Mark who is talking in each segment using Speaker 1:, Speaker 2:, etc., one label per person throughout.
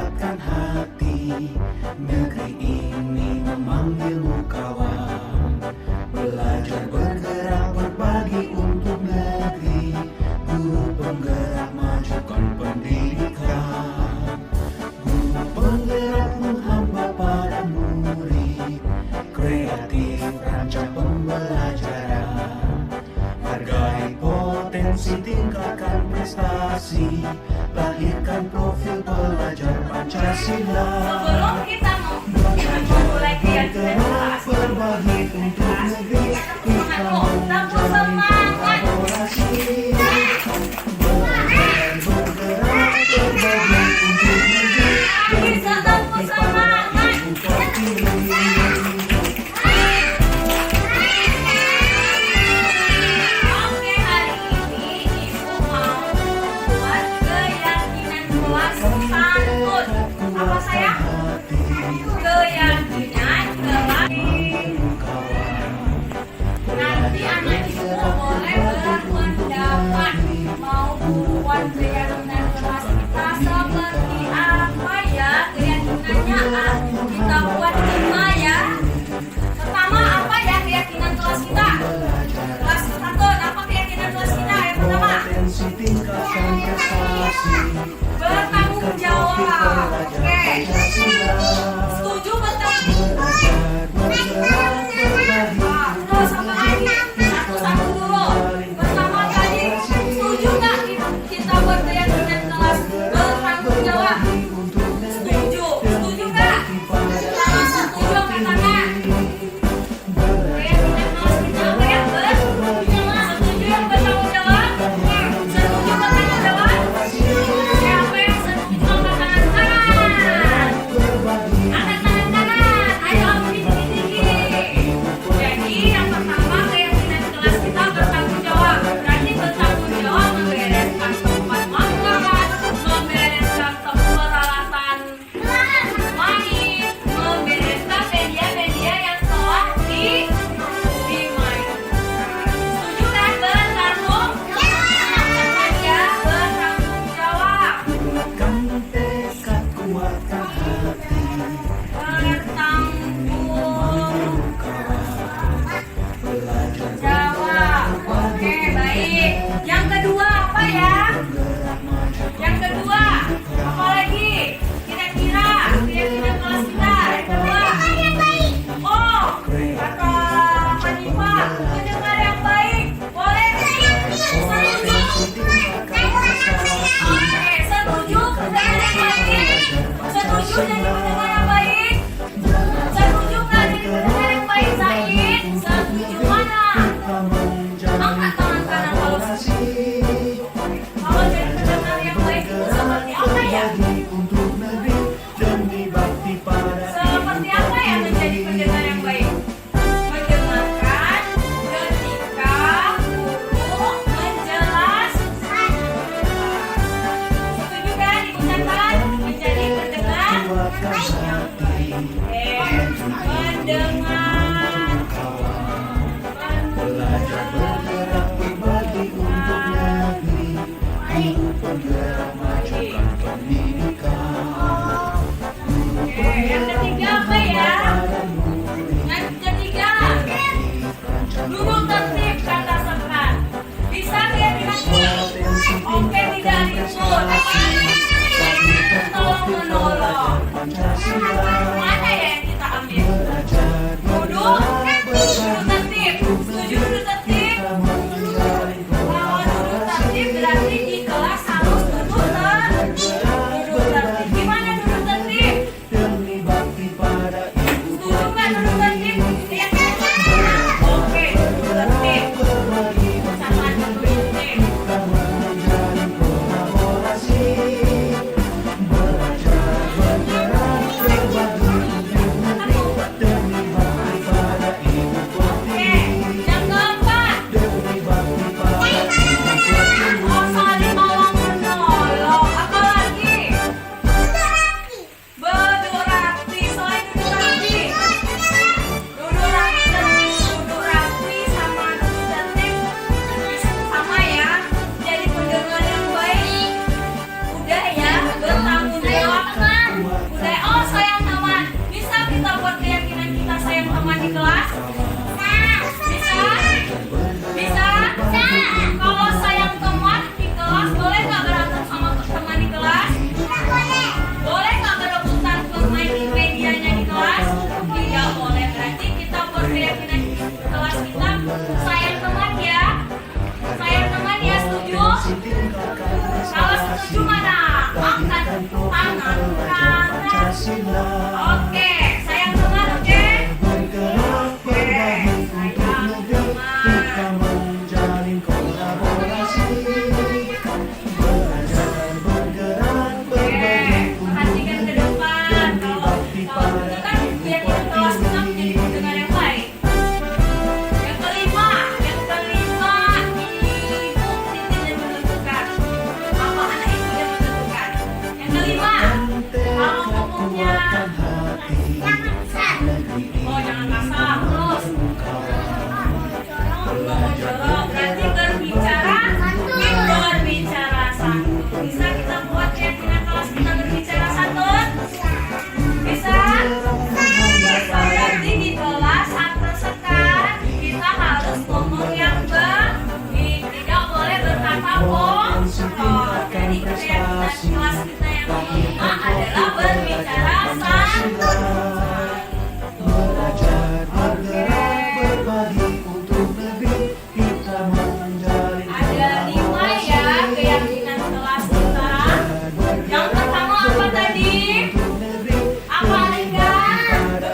Speaker 1: kuatkan hati. Negeri ini memanggilmu kawan. Belajar bergerak berbagi untuk negeri. Guru penggerak majukan pendidikan. Guru penggerak menghamba pada murid. Kreatif rancang pembelajaran. Hargai potensi, tingkatkan prestasi. Lahirkan profil pelajar Pancasila.
Speaker 2: Sebelum kita memulai kegiatan kelas,
Speaker 1: Berbagi untuk negeri. Kita menjalin kolaborasi. Belajar bergerak berbagi untuk negeri.
Speaker 2: bisa tepuk semangat. Oke, hari ini Ibu mau buat keyakinan kelas santun. Apa sayang? Keyakinan kelas. Nanti anak Ibu boleh berpendapat mau buat keyakinan kelas kita seperti apa ya keyakinannya. Kita buat 5 ya. Pertama apa ya keyakinan kelas kita? Kelas santun, apa keyakinan kelas kita? Yang pertama,
Speaker 1: Potensi tingkatkan prestasi.
Speaker 2: bertanggung jawab. Oke.
Speaker 1: Pancasila.
Speaker 2: Setuju bertanggung
Speaker 1: Belajar bergerak berbagi.
Speaker 2: Terus apa lagi? Satu-satu dulu. Pertama tadi, setuju nggak kita buat keyakinan kelas bertanggung jawab? Setuju. Setuju nggak? Kalau setuju angkat tangan. Keyakinan kelas kita apa ya? Setuju yang bertanggung jawab? Setuju bertanggung jawab? Siapa yang setuju angkat tangan kanan? Angkat tangan kanan. Ayo tinggi-tinggi. Jadi yang pertama keyakinan kelas kita bertanggung jawab. Berarti bertanggung jawab membereskan tempat makan, membereskan peralatan main, membereskan media-media yang telah dimainkan. Setuju kan bertanggung? Angkat ya bertanggung jawab.
Speaker 1: Kuatkan tekad, kuatkan hati.
Speaker 2: Bertanggung
Speaker 1: Belajar
Speaker 2: jawab. Oke, baik. Yang kedua apa ya? Yang kedua, apa lagi? Kira-kira keyakinan kelas kita. Yang kedua, oh, kata Hanifah, mendengar yang baik. Boleh setuju? Oke, setuju mendengar yang baik. Setuju jadi mendengar yang baik. Setuju nggak jadi mendengar yang baik, Said? Setuju mana? Angkat tangan kanan kalau setuju. Kalau jadi pendengar yang baik itu seperti apa ya?
Speaker 1: untuk negeri demi bakti pada
Speaker 2: Seperti apa ya menjadi pendengar yang baik? Mendengarkan ketika guru menjelaskan. Setuju kan diucapkan menjadi pendengar
Speaker 1: kuatkan
Speaker 2: yang
Speaker 1: hati.
Speaker 2: baik? Mendengar.
Speaker 1: Belajar bergerak berbagi untuk negeri. Guru penggerak majukan pendidikan.
Speaker 2: Oke, yang ketiga apa ya? Yang ketiga, duduk tertib kata Sekar. Bisa keyakinan kelas? Oke, tidak ribut. Tolong menolong.
Speaker 1: Pancasila.
Speaker 2: Mana ya yang kita ambil? Duduk tertib. Setuju duduk tertib? Kalau duduk tertib berarti di kelas harus duduk tertib. Gimana duduk tertib?
Speaker 1: Demi bakti pada ibu.
Speaker 2: Setuju nggak duduk tertib? Oke, duduk tertib. Ucapan dulu ini.
Speaker 1: Kita menjalin kolaborasi. Belajar bergerak berbagi
Speaker 2: menuju mana? Angkat tangan kanan.
Speaker 1: Pancasila.
Speaker 2: Oke, sayang teman, oke?
Speaker 1: Bergerak berbagi untuk
Speaker 2: Sayang
Speaker 1: negeri, kita
Speaker 2: teman.
Speaker 1: menjalin kolaborasi. Belajar bergerak berbagi untuk
Speaker 2: Perhatikan ke depan. Kalau itu kan biar kita kelas kita menjadi pendengar yang baik. Yang kelima, ibu titik dan menentukan. Apa anak ibu yang menentukan? Yang kelima, kalau ngomongnya
Speaker 1: hati negeri ini.
Speaker 2: oh jangan kasar terus. Ngomong jorok berarti berbicara santun. Bisa kita buat keyakinan kelas kita berbicara santun? Bisa? Berarti di kelas atau sekarang kita harus ngomong yang baik, tidak boleh berkata bohong. Jadi keyakinan kelas kita yang kelima adalah berbicara santun.
Speaker 1: Belajar bergerak berbagi untuk negeri, kita menjalin
Speaker 2: Ada 5 ya keyakinan kelas kita. Yang pertama apa tadi? Apa Linda?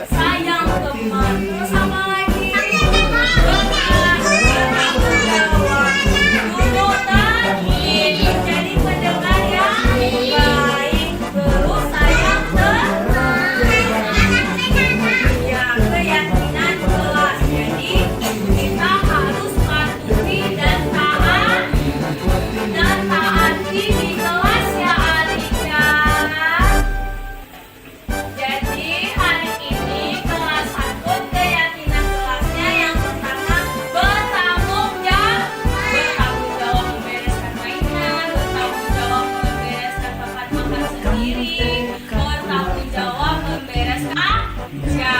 Speaker 2: Sayang teman. Terus apa lagi? Dulu tadi menjadi pendengar yang baik. Terus sayang teman. Ya, keyakinan kelas. Jadi kita harus patuhi dan taati di kelas ya Alika. Jadi hari ini kelas 1 keyakinan kelasnya yang pertama bertanggung jawab membereskan mainan, bertanggung jawab membereskan tempat makan sendiri, bertanggung jawab membereskan aja.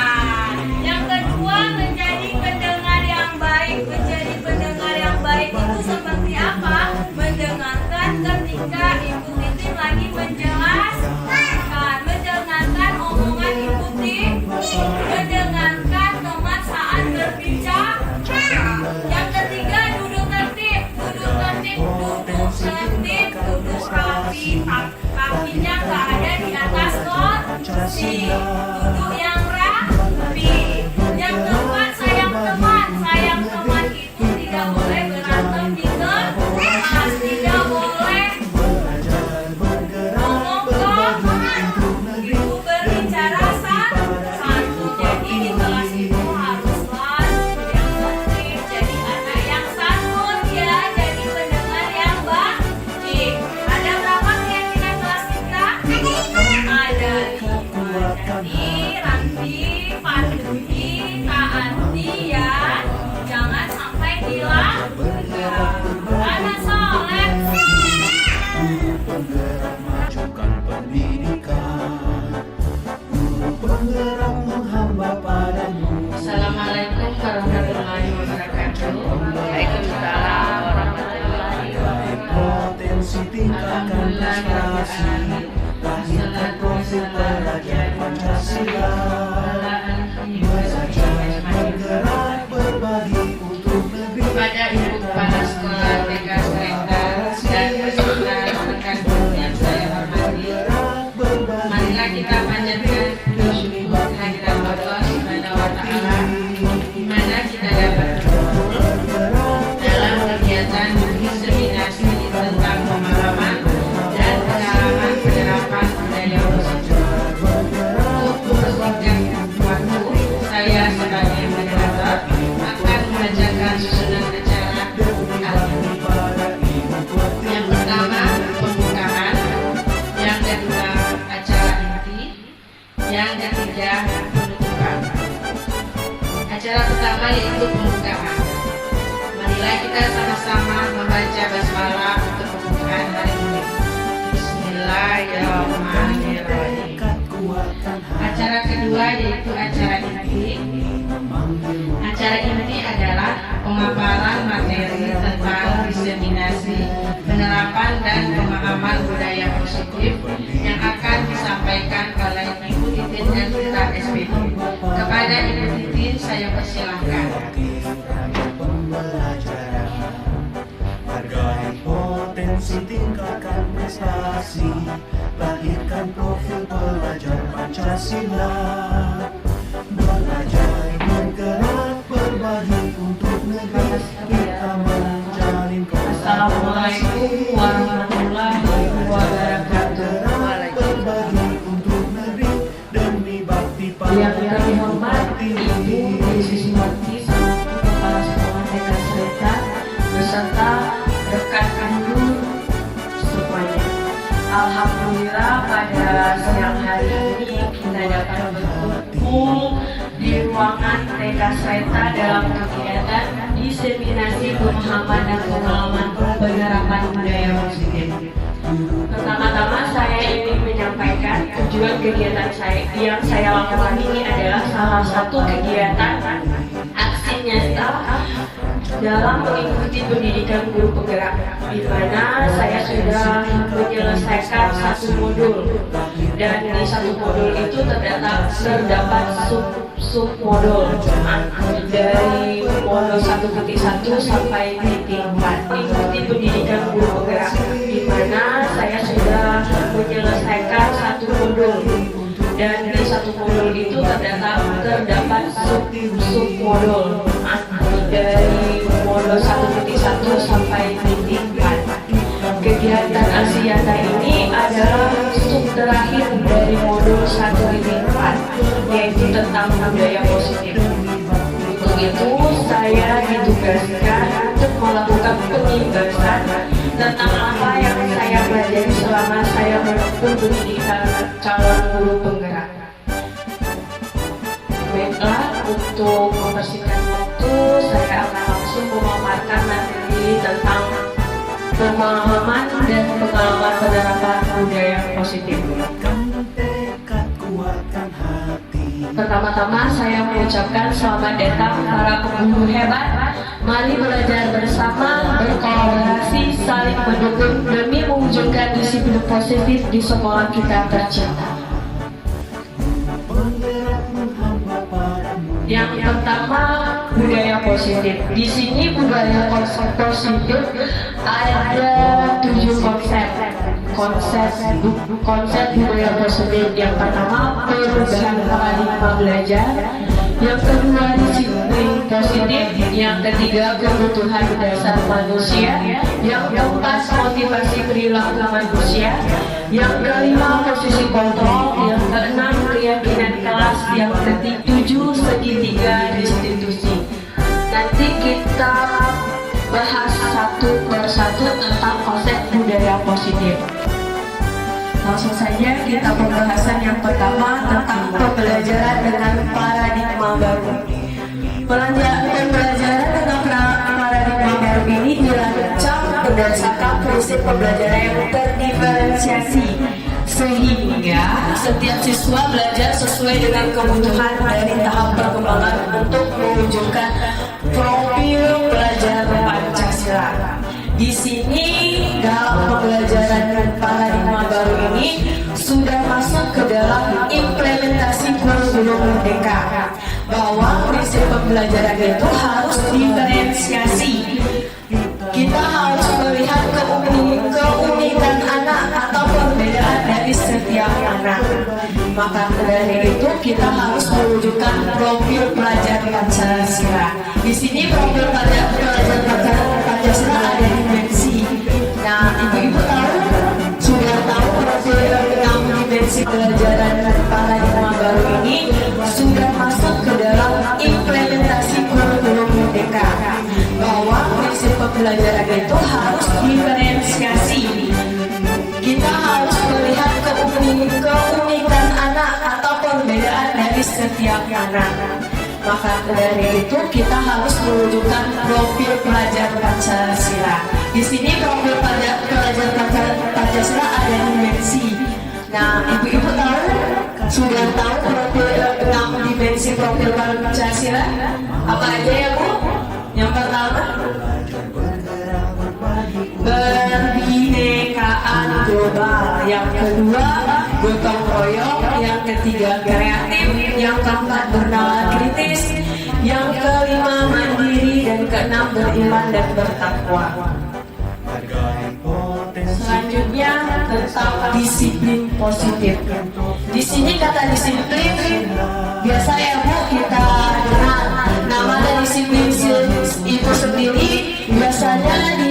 Speaker 2: Yang kedua menjadi pendengar yang baik. Menjadi pendengar yang baik itu seperti apa? Mendengarkan ketika Ibu Titin lagi menjelaskan, mendengarkan omongan Ibu Titin, mendengarkan teman saat berbicara. Yang ketiga duduk tertib, duduk rapi, kakinya nggak ada di atas kursi, duduk yang rapi. Yang keempat sayang teman itu tidak boleh berantem di kelas, tidak boleh
Speaker 1: belajar bergerak berbagi untuk negeri.
Speaker 2: ibu berbicara santun. Jadi di kelas itu haruslah yang tertib, jadi anak yang santun ya, jadi pendengar yang baik. Ada berapa keyakinan kelas kita? Ada 5. Jadi Ranti, patuhi, taati ya, jangan sampai dilanggar. Ada soleh.
Speaker 1: Guru penggerak majukan pendidikan, guru penggerak menghamba padamu.
Speaker 3: Assalamualaikum warahmatullahi wabarakatuh. Waalaikumsalam warahmatullahi
Speaker 1: Potensi tingkatkan prestasi, lahirkan profil pelajar Pancasila. Belajar bergerak berbagi untuk negeri.
Speaker 3: Kepada Ibu Kepala Sekolah TK Serenda dan beserta rekan-rekan yang saya hormati, marilah kita panjatkan puji syukur kehadiran Allah Subhanahu wa Ta'ala, di mana kita dapat berkumpul dalam kegiatan diseminasi tentang pemahaman dan pengalaman penerapan budaya positif. Untuk mempersingkat waktu, saya sebagai moderator akan membacakan susunan acara kali ini. Yang pertama pembukaan, yang kedua acara inti, yang ketiga penutupan. Acara pertama yaitu pembukaan. Marilah kita sama-sama membaca basmalah untuk pembukaan hari ini. Bismillahirrahmanirrahim. Acara kedua yaitu acara inti. Acara inti adalah pemaparan materi tentang diseminasi, penerapan dan pemahaman budaya positif yang akan disampaikan oleh Ibu Titin dan Duta SPD. Kepada Ibu Titin saya persilahkan.
Speaker 1: Hargai potensi, tingkatkan prestasi. Pancasila. Belajar, bergerak, berbagi untuk negeri kita menjalin
Speaker 3: Assalamualaikum warahmatullahi wabarakatuh.
Speaker 1: berbagi untuk negeri demi bakti
Speaker 3: Yang kami hormati Ibu Siswati Kepala Sekolah TK Sreta beserta rekan guru semuanya. Alhamdulillah pada siang hari ini kita dapat berkumpul di ruangan TK Sreta dalam kegiatan diseminasi pemahaman dan pengalaman penerapan budaya positif. Pertama-tama saya ingin menyampaikan tujuan kegiatan yang saya lakukan ini adalah salah satu kegiatan aksi nyata dalam mengikuti pendidikan guru penggerak, di mana saya sudah menyelesaikan satu modul, dan di satu modul itu terdapat sub modul dari modul 1.1 sampai titik 4 mengikuti pendidikan guru penggerak, di mana saya sudah menyelesaikan satu modul, dan di satu modul itu terdapat sub modul dari modul 1.1 sampai titik 4. Kegiatan aksi nyata ini adalah sub terakhir dari modul 1.4, yaitu tentang budaya positif. Untuk itu saya ditugaskan untuk melakukan penjelasan tentang apa yang saya pelajari selama saya menempuh pendidikan calon guru penggerak. Baiklah, untuk mempersingkat waktu, saya akan langsung memaparkan materi tentang pemahaman dan pengalaman penerapan budaya positif. Pertama-tama saya mengucapkan selamat datang para penguru hebat. Mari belajar bersama, berkolaborasi, saling mendukung demi mewujudkan disiplin positif di sekolah kita tercinta. Yang pertama, budaya positif. Di sini budaya positif ada 7 konsep. Konsep budaya positif yang pertama, perubahan paradigma belajar. Yang kedua, disiplin positif. Yang ketiga, kebutuhan dasar manusia. Yang keempat, motivasi perilaku manusia. Yang kelima, posisi kontrol. Yang keenam, keyakinan kelas. Yang ketujuh, segitiga institusi. Nanti kita bahas satu persatu tentang konsep budaya positif. Langsung saja kita pembahasan yang pertama tentang pembelajaran dengan paradigma baru. Pembelajaran dengan paradigma baru ini dirancang berdasarkan prinsip pembelajaran yang terdiferensiasi, sehingga setiap siswa belajar sesuai dengan kebutuhan dari tahap perkembangan untuk mewujudkan profil pelajar Pancasila. Di sini dalam pembelajaran paradigma baru ini sudah masuk ke dalam implementasi kurikulum merdeka, bahwa prinsip pembelajaran itu harus diferensiasi. Kita harus melihat keunikan anak atau perbedaan dari setiap anak. Maka dari itu kita harus mewujudkan profil pelajar Pancasila. Di sini profil pelajar Pancasila ada dimensi. Nah, ibu-ibu sudah tahu profil 6 dimensi pelajaran paradigma baru ini sudah masuk ke dalam implementasi kurikulum merdeka, bahwa prinsip pembelajaran itu harus diferensiasi. Kita harus melihat keunikan anak atau perbedaan dari setiap anak. Maka dari itu kita harus mewujudkan profil pelajar Pancasila. Di sini profil pelajar Pancasila ada dimensi. Nah, ibu-ibu sudah tahu profil 6 dimensi profil Pancasila? Apa aja ya, Bu? Yang pertama, kebinekaan global. Yang kedua, gotong royong. Yang ketiga, kreatif. Yang keempat, bernalar kritis. Yang kelima, mandiri. Dan keenam, beriman dan bertakwa. Selanjutnya tentang disiplin positif. Di sini kata disiplin biasa ya Bu kita dengar. Nama dari disiplin itu sendiri biasanya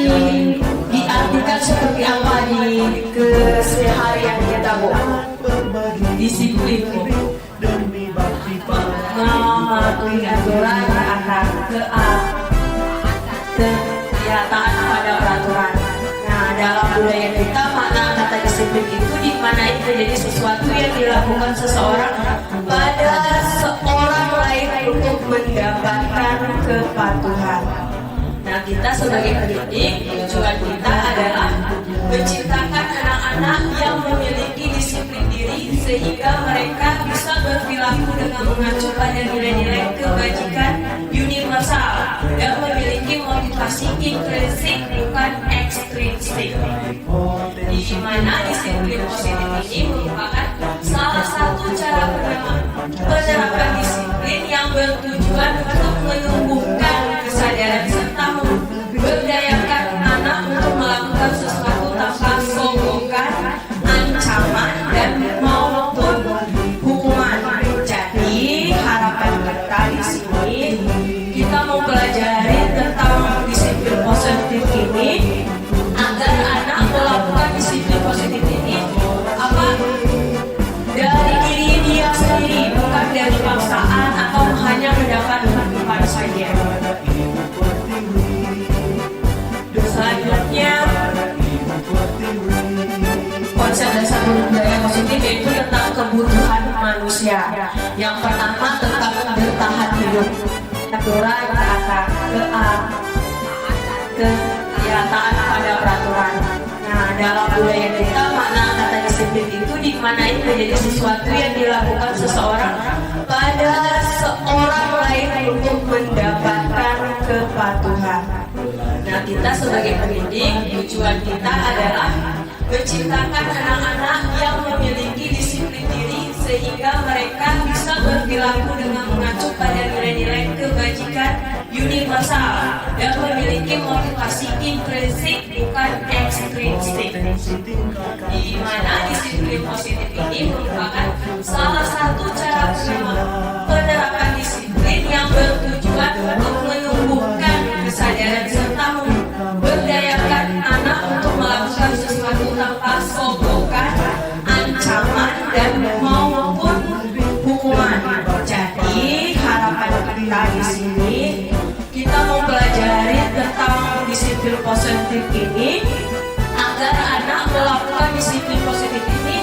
Speaker 3: diartikan seperti apa di keseharian kita Bu? Disiplin Bu, mematuhi aturan akan taat pada peraturan. Nah, dalam budaya kita makna kata disiplin itu dimaknai menjadi sesuatu yang dilakukan seseorang pada seorang lain untuk mendapatkan kepatuhan. Nah, kita sebagai pendidik, tujuan kita adalah menciptakan anak-anak yang memiliki disiplin diri sehingga mereka bisa berperilaku dengan mengacu pada nilai-nilai kebajikan universal dan memiliki motivasi intrinsik bukan ekstrinsik. Di mana disiplin positif ini merupakan salah satu cara penerapan disiplin yang bertujuan untuk menumbuhkan kesadaran serta memberdayakan anak untuk melakukan sesuatu tanpa sogokan, ancaman, dan maupun hukuman. Jadi harapan kita di sini kita mau pelajari tentang disiplin positif ini agar anak melakukan disiplin positif ini dari diri dia sendiri, bukan dari paksaan atau hanya mendapat hukuman saja. Selanjutnya, konsep dasar budaya positif yaitu tentang kebutuhan manusia. Yang pertama tentang bertahan hidup, aturan taat pada peraturan. Nah, dalam budaya kita makna kata disiplin itu dimaknai menjadi sesuatu yang dilakukan seseorang pada seorang lain untuk mendapatkan kepatuhan. Nah, kita sebagai pendidik, tujuan kita adalah menciptakan anak-anak yang memiliki disiplin diri sehingga mereka bisa berperilaku dengan mengacu pada nilai-nilai kebajikan universal dan memiliki motivasi intrinsik bukan ekstrinsik. Di mana disiplin positif ini merupakan salah satu cara penerapan disiplin yang bertujuan untuk menumbuhkan kesadaran serta memberdayakan anak untuk melakukan sesuatu tanpa sogokan, ancaman, dan maupun hukuman. Jadi harapan kita di sini kita mau pelajari tentang disiplin positif ini agar anak melakukan disiplin positif ini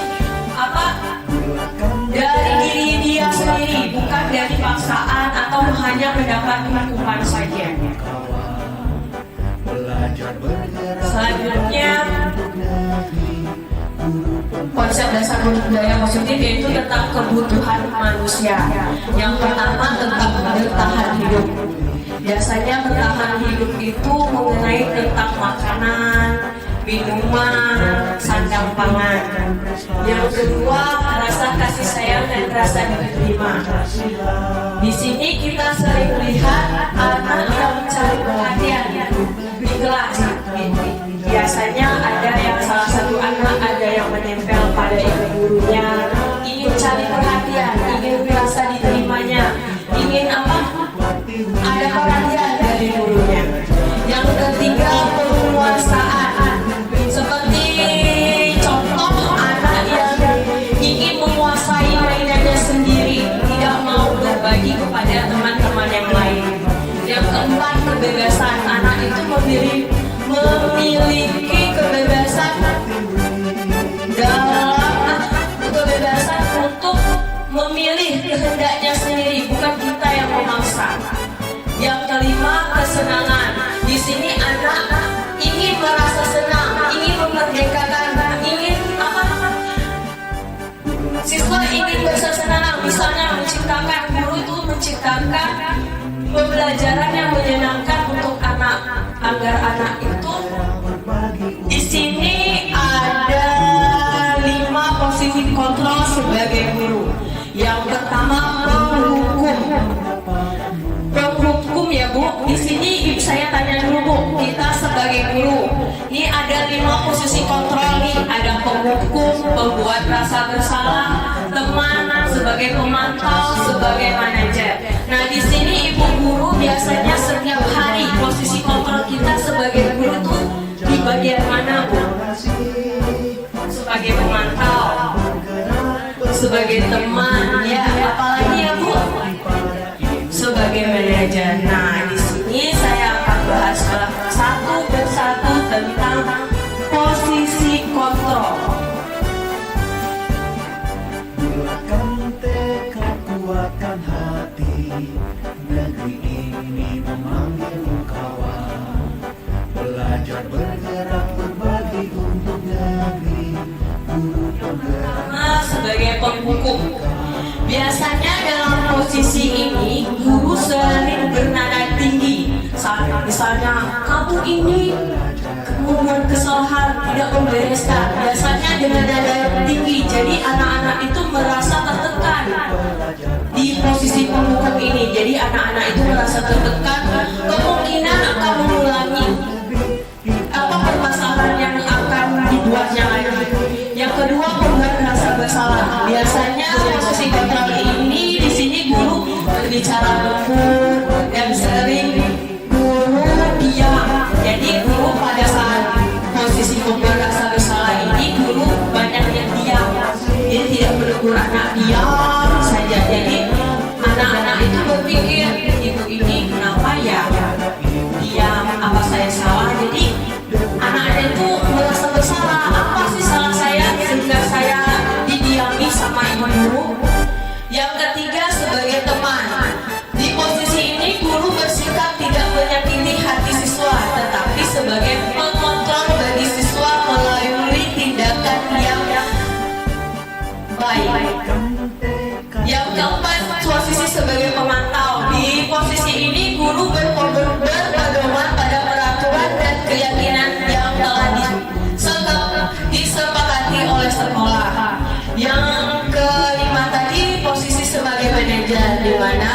Speaker 3: dari diri dia sendiri, bukan dari paksaan atau hanya mendapat hukuman saja. Selanjutnya, konsep dasar budaya positif yaitu tentang kebutuhan manusia. Yang pertama tentang bertahan hidup. Biasanya bertahan hidup itu mengenai tentang makanan, minuman, sandang pangan. Yang kedua, rasa kasih sayang dan rasa diterima. Di sini kita sering lihat anak yang mencari perhatian di kelas. Biasanya ada yang salah satu anak ada yang menempel pada ibu gurunya, ingin cari perhatian, ingin merasa diterimanya, ingin ada perhatian dari gurunya. Yang ketiga, penguasaan. Seperti contoh anak yang ingin menguasai mainannya sendiri, tidak mau berbagi kepada teman-teman yang lain. Yang keempat, kebebasan. Anak itu memiliki kebebasan untuk memilih kehendaknya sendiri, bukan kita yang memaksa. Yang kelima, kesenangan. Di sini anak ingin merasa senang, ingin memerdekakan, ingin siswa ingin bersenang-senang, misalnya menciptakan, guru itu menciptakan pembelajaran yang menyenangkan untuk anak, agar anak itu. Di sini ada 5 posisi kontrol sebagai guru. Yang pertama, penghukum ya Bu. Di sini saya tanya dulu Bu, kita sebagai guru, ini ada 5 posisi kontrol nih. Ada penghukum, pembuat rasa bersalah, teman sebagai pemantau, sebagai manajer. Nah, di sini ibu guru biasanya setiap hari posisi kontrol kita sebagai guru tuh di bagian mana, Bu? Sebagai pemantau, sebagai teman, ya, apalagi ya, Bu? Sebagai manajer. Nah, di sini saya akan bahas satu persatu tentang posisi kontrol.
Speaker 1: Bulatkan tekad, kuatkan hati. Negeri ini memanggilmu kawan. Belajar bergerak berbagi untuk negeri. Guru penggerak
Speaker 3: Sebagai penghukum. Biasanya dalam posisi ini guru sering bernada tinggi. Misalnya kamu ini membuat kesalahan, tidak membereskan. Biasanya dengan nada tinggi, jadi anak-anak itu merasa tertekan di posisi penghukum ini. Jadi anak-anak itu merasa tertekan, kemungkinan akan mengulangi apa permasalahan yang akan dibuatnya lagi. Yang kedua, membuat rasa bersalah. Biasanya posisi kontrol ini di sini guru berbicara lembut dan sering guru diam. Jadi guru pada saat posisi membuat rasa bersalah ini guru banyak yang diam. Jadi tidak bergerak, diam saja. Jadi anak-anak itu berpikir ibu ini kenapa ya diam, apa saya salah? Jadi anak-anak itu merasa bersalah, apa sih salah saya sehingga saya didiami sama ibu guru. Yang ketiga, sebagai teman. Di posisi ini guru bersikap tidak menyakiti hati siswa, tetapi sebagai pengontrol bagi siswa melalui tindakan yang baik. Yang keempat, posisi sebagai pemantau. Di posisi ini guru berpedoman pada peraturan dan keyakinan yang telah disepakati oleh sekolah. Yang kelima tadi, posisi sebagai manajer, di mana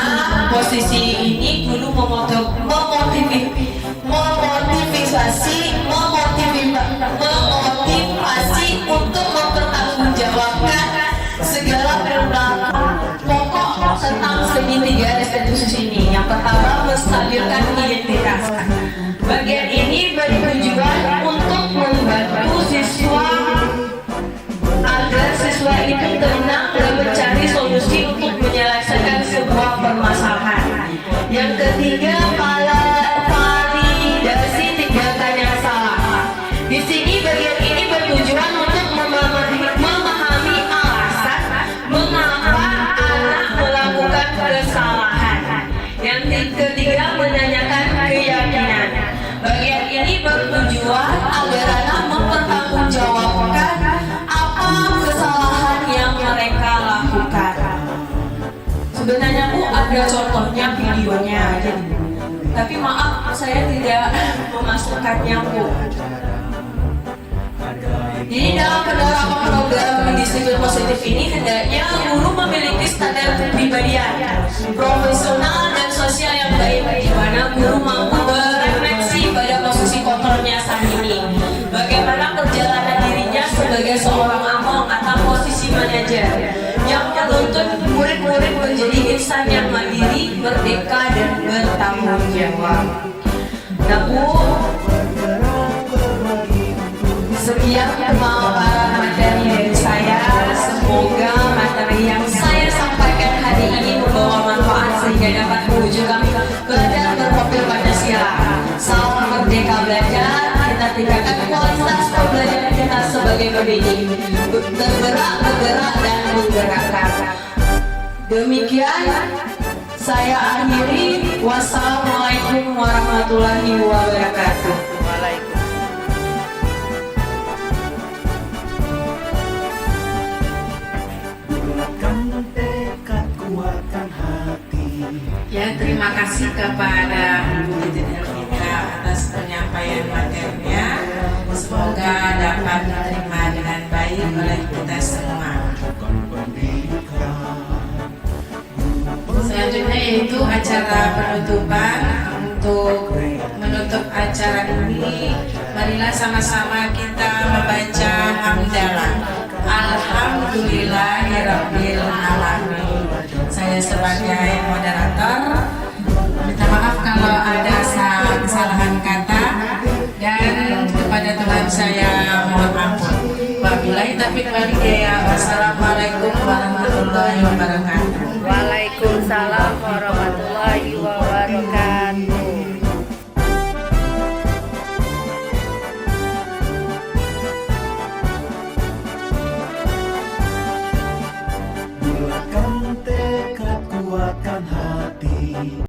Speaker 3: posisi ini guru memotivasi untuk mempertanggungjawabkan segala perilaku pokok tentang segitiga restitusi ini. Yang pertama, menstabilkan identitas. Bagian ini bertujuan untuk membantu siswa agar siswa itu tenang dan mencari solusi untuk menyelesaikan sebuah permasalahan. Yang ketiga, validasi tindakan yang salah. Di sini bagian ini bertujuan untuk memahami alasan mengapa anak melakukan kesalahan. Yang ketiga, menanyakan keyakinan. Bagian ini bertujuan agar anak mempertanggungjawabkan apa kesalahan yang mereka lakukan. Sebenarnya Bu ada contohnya videonya aja, tapi maaf saya tidak memasukkannya Bu. Jadi dalam beberapa program disiplin positif ini hendaknya guru memiliki standar kepribadian profesional dan sosial yang baik, di mana guru mampu berefleksi pada posisi kontrolnya saat ini. Bagaimana perjalanan dirinya sebagai seorang among atau posisi manajer yang menuntut murid-murid menjadi insan yang mandiri, merdeka, dan bertanggung jawab. Nah Bu, sekian pemaparan materi dari saya. Semoga materi yang saya sampaikan hari ini membawa manfaat sehingga dapat mewujudkan belajar berprofil Pancasila. Salam merdeka belajar. Kita tingkatkan kualitas pembelajaran kita sebagai pendidik. Bergerak, dan menggerakkan. Demikian saya akhiri. Wassalamualaikum warahmatullahi wabarakatuh.
Speaker 4: Ya, terima kasih kepada Ibu Delvita atas penyampaian materinya. Semoga dapat diterima dengan baik oleh kita semua. Selanjutnya yaitu acara penutupan. Untuk menutup acara ini, marilah sama-sama kita membaca hamdalah. Alhamdulillahirabbil alamin. sebagai moderator. Minta maaf kalau ada kesalahan kata, dan kepada Tuhan saya mohon ampun. Wabillahi taufiq wal hidayah. Wassalamualaikum warahmatullahi wabarakatuh.
Speaker 2: Waalaikumsalam warahmatullahi wabarakatuh.
Speaker 1: Bulatkan tekad, kuatkan hati.